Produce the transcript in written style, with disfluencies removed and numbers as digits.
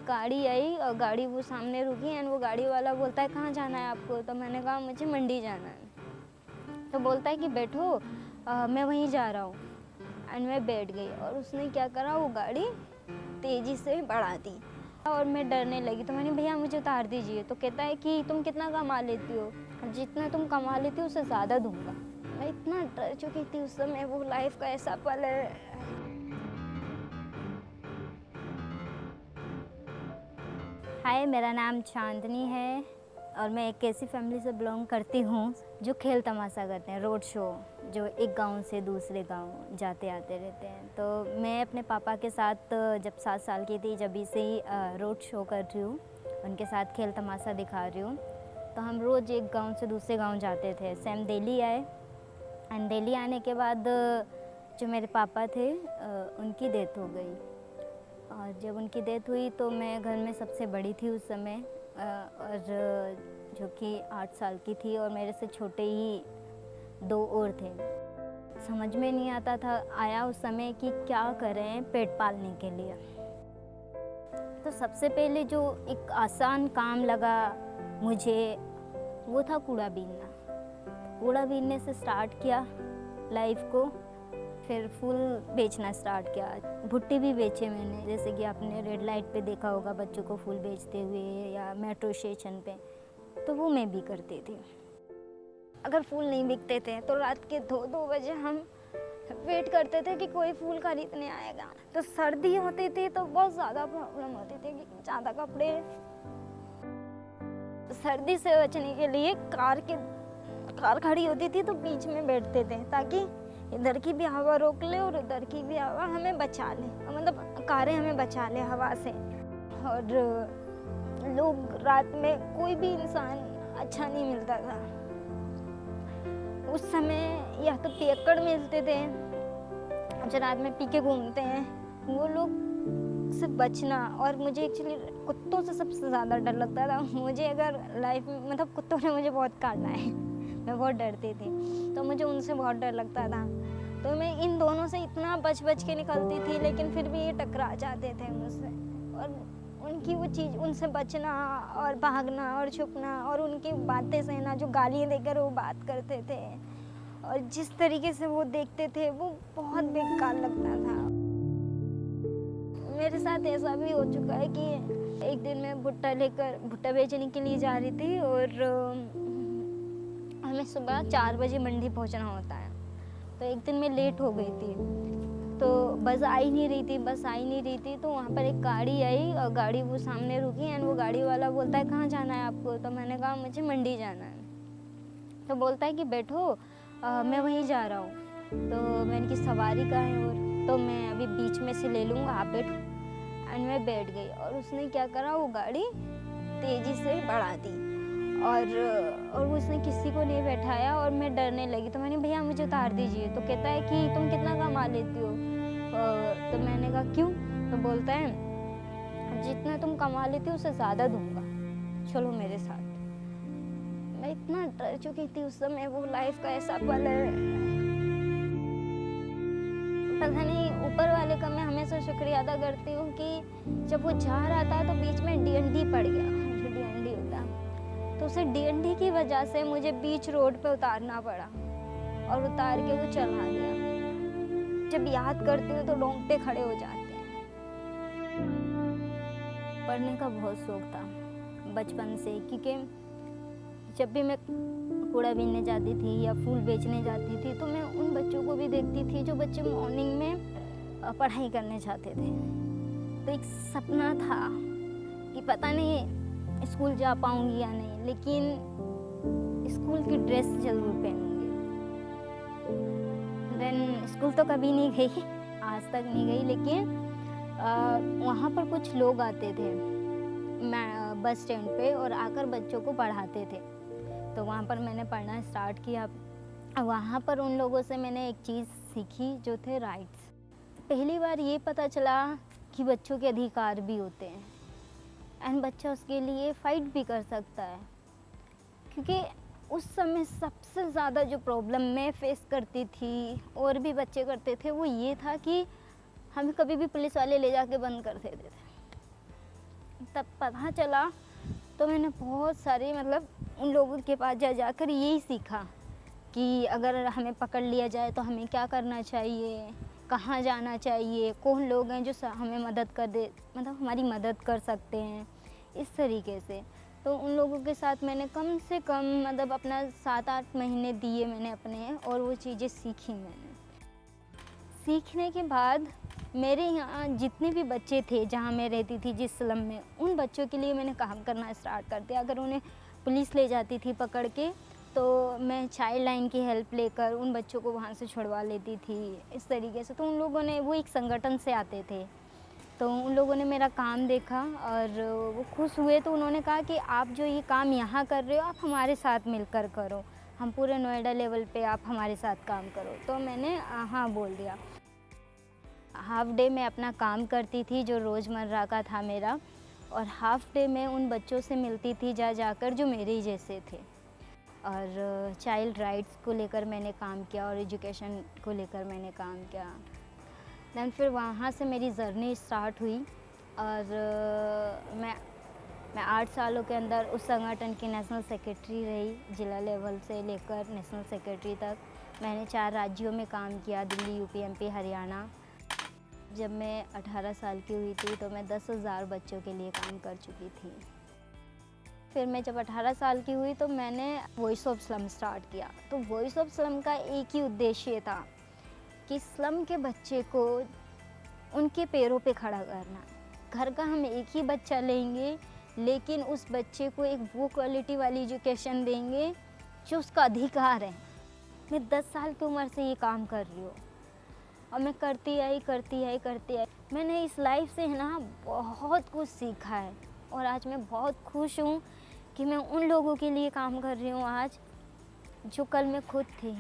एक गाड़ी आई और गाड़ी वो सामने रुकी एंड वो गाड़ी वाला बोलता है कहाँ जाना है आपको, तो मैंने कहा मुझे मंडी जाना है। तो बोलता है कि बैठो मैं वहीं जा रहा हूँ। एंड मैं बैठ गई और उसने क्या करा, वो गाड़ी तेज़ी से बढ़ा दी और मैं डरने लगी। तो मैंने भैया मुझे उतार दीजिए। तो कहता है कि तुम कितना कमा लेती हो, जितना तुम कमा लेती हो उससे ज़्यादा दूंगा। मैं इतना डर चुकी थी उस समय, वो लाइफ का ऐसा पल है। हाय, मेरा नाम चांदनी है और मैं एक ऐसी फैमिली से बिलोंग करती हूँ जो खेल तमाशा करते हैं, रोड शो, जो एक गांव से दूसरे गांव जाते आते रहते हैं। तो मैं अपने पापा के साथ जब 7 साल की थी, जब से ही रोड शो कर रही हूँ, उनके साथ खेल तमाशा दिखा रही हूँ। तो हम रोज़ एक गांव से दूसरे गांव जाते थे। सेम दिल्ली आए एंड दिल्ली आने के बाद जो मेरे पापा थे उनकी डेथ हो गई। और जब उनकी डेथ हुई तो मैं घर में सबसे बड़ी थी उस समय, और जो कि 8 साल की थी, और मेरे से छोटे ही 2 और थे। समझ में नहीं आता था आया उस समय कि क्या करें पेट पालने के लिए। तो सबसे पहले जो एक आसान काम लगा मुझे वो था कूड़ा बीनना। कूड़ा बीनने से स्टार्ट किया लाइफ को, फिर फूल बेचना स्टार्ट किया। भुट्टे भी बेचे मैंने, जैसे कि आपने रेड लाइट पे देखा होगा बच्चों को फूल बेचते हुए, या मेट्रो स्टेशन पे, तो वो मैं भी करती थी। अगर फूल नहीं बिकते थे तो रात के 2-2 बजे हम वेट करते थे कि कोई फूल खरीदने आएगा। तो सर्दी होती थी तो बहुत ज़्यादा प्रॉब्लम होती थी कि ज़्यादा कपड़े। सर्दी से बचने के लिए कार खड़ी होती थी तो बीच में बैठते थे, ताकि इधर की भी हवा रोक ले और उधर की भी हवा हमें बचा ले, मतलब कारें हमें बचा ले हवा से। और लोग रात में कोई भी इंसान अच्छा नहीं मिलता था उस समय। या तो पियक्कड़ मिलते थे जो रात में पी के घूमते हैं, वो लोग से बचना। और मुझे एक्चुअली कुत्तों से सबसे ज़्यादा डर लगता था। मुझे अगर लाइफ में, मतलब कुत्तों ने मुझे बहुत काटना है, मैं बहुत डरती थी, तो मुझे उनसे बहुत डर लगता था। तो मैं इन दोनों से इतना बच के निकलती थी, लेकिन फिर भी ये टकरा जाते थे मुझसे। और उनकी वो चीज़, उनसे बचना और भागना और छुपना और उनकी बातें सहना, जो गालियाँ देकर वो बात करते थे और जिस तरीके से वो देखते थे, वो बहुत बेकार लगता था। मेरे साथ ऐसा भी हो चुका है कि एक दिन मैं भुट्टा बेचने के लिए जा रही थी और हमें सुबह 4 बजे मंडी पहुंचना होता है। तो एक दिन मैं लेट हो गई थी, तो बस आ ही नहीं रही थी। तो वहाँ पर एक गाड़ी आई और गाड़ी वो सामने रुकी एंड वो गाड़ी वाला बोलता है कहाँ जाना है आपको, तो मैंने कहा मुझे मंडी जाना है। तो बोलता है कि बैठो मैं वहीं जा रहा हूँ। तो मैंने की सवारी का है, और तो मैं अभी बीच में से ले लूँगा, आप बैठो। एंड मैं बैठ गई और उसने क्या करा, वो गाड़ी तेज़ी से बढ़ा दी और उसने किसी को नहीं बैठाया और मैं डरने लगी। तो मैंने भैया मुझे उतार दीजिए। तो कहता है कि तुम कितना कमा लेती हो, तो मैंने कहा क्यों। तो बोलता है जितना तुम कमा लेती हो उससे ज़्यादा दूंगा, चलो मेरे साथ। मैं इतना डर चुकी थी उस समय, वो लाइफ का ऐसा पल है। पता नहीं, ऊपर वाले का मैं हमेशा शुक्रिया अदा करती हूँ कि जब वो जा रहा था तो बीच में डीएनडी पड़ गया, जो डीएनडी होता है, तो उसे डीएनडी की वजह से मुझे बीच रोड पे उतारना पड़ा और उतार के वो चला गया। जब याद करती हूँ तो रोंगटे खड़े हो जाते हैं। पढ़ने का बहुत शौक था बचपन से, क्योंकि जब भी मैं कूड़ा बीनने जाती थी या फूल बेचने जाती थी तो मैं उन बच्चों को भी देखती थी जो बच्चे मॉर्निंग में पढ़ाई करने जाते थे। तो एक सपना था कि पता नहीं स्कूल जा पाऊंगी या नहीं, लेकिन स्कूल की ड्रेस जरूर पहनूंगी। देन स्कूल तो कभी नहीं गई, आज तक नहीं गई, लेकिन वहाँ पर कुछ लोग आते थे बस स्टैंड पे और आकर बच्चों को पढ़ाते थे। तो वहाँ पर मैंने पढ़ना स्टार्ट किया। वहाँ पर उन लोगों से मैंने एक चीज़ सीखी जो थे राइट्स। पहली बार ये पता चला कि बच्चों के अधिकार भी होते हैं एंड बच्चा उसके लिए फ़ाइट भी कर सकता है। क्योंकि उस समय सबसे ज़्यादा जो प्रॉब्लम मैं फेस करती थी और भी बच्चे करते थे, वो ये था कि हमें कभी भी पुलिस वाले ले जाके बंद कर देते थे। तब पता चला तो मैंने बहुत सारे मतलब उन लोगों के पास जाकर यही सीखा कि अगर हमें पकड़ लिया जाए तो हमें क्या करना चाहिए, कहाँ जाना चाहिए, कौन लोग हैं जो हमें मदद कर दे, मतलब हमारी मदद कर सकते हैं, इस तरीके से। तो उन लोगों के साथ मैंने कम से कम मतलब अपना 7-8 महीने दिए मैंने अपने, और वो चीज़ें सीखी मैंने। सीखने के बाद मेरे यहाँ जितने भी बच्चे थे जहाँ मैं रहती थी जिस स्लम में, उन बच्चों के लिए मैंने काम करना स्टार्ट कर दिया। अगर उन्हें पुलिस ले जाती थी पकड़ के तो मैं चाइल्ड लाइन की हेल्प लेकर उन बच्चों को वहाँ से छुड़वा लेती थी, इस तरीके से। तो उन लोगों ने, वो एक संगठन से आते थे, तो उन लोगों ने मेरा काम देखा और वो खुश हुए। तो उन्होंने कहा कि आप जो ये काम यहाँ कर रहे हो आप हमारे साथ मिलकर करो, हम पूरे नोएडा लेवल पे आप हमारे साथ काम करो। तो मैंने हाँ बोल दिया। हाफ़ डे में अपना काम करती थी जो रोज़मर्रा का था मेरा, और हाफ़ डे में उन बच्चों से मिलती थी जाकर जो मेरे ही जैसे थे। और चाइल्ड राइट्स को लेकर मैंने काम किया और एजुकेशन को लेकर मैंने काम किया। दैन फिर वहाँ से मेरी जर्नी स्टार्ट हुई, और मैं 8 सालों के अंदर उस संगठन की नेशनल सेक्रेटरी रही। जिला लेवल से लेकर नेशनल सेक्रेटरी तक मैंने 4 राज्यों में काम किया, दिल्ली, यूपी, एमपी, हरियाणा। जब मैं 18 साल की हुई थी तो मैं 10,000 बच्चों के लिए काम कर चुकी थी। फिर मैं जब 18 साल की हुई तो मैंने वॉइस ऑफ स्लम स्टार्ट किया। तो वॉइस ऑफ स्लम का एक ही उद्देश्य था कि स्लम के बच्चे को उनके पैरों पे खड़ा करना। घर का हम एक ही बच्चा लेंगे, लेकिन उस बच्चे को एक वो क्वालिटी वाली एजुकेशन देंगे जो उसका अधिकार है। मैं 10 साल की उम्र से ये काम कर रही हूँ और मैं करती आई। मैंने इस लाइफ से है ना बहुत कुछ सीखा है, और आज मैं बहुत खुश हूँ कि मैं उन लोगों के लिए काम कर रही हूँ आज जो कल मैं खुद थी।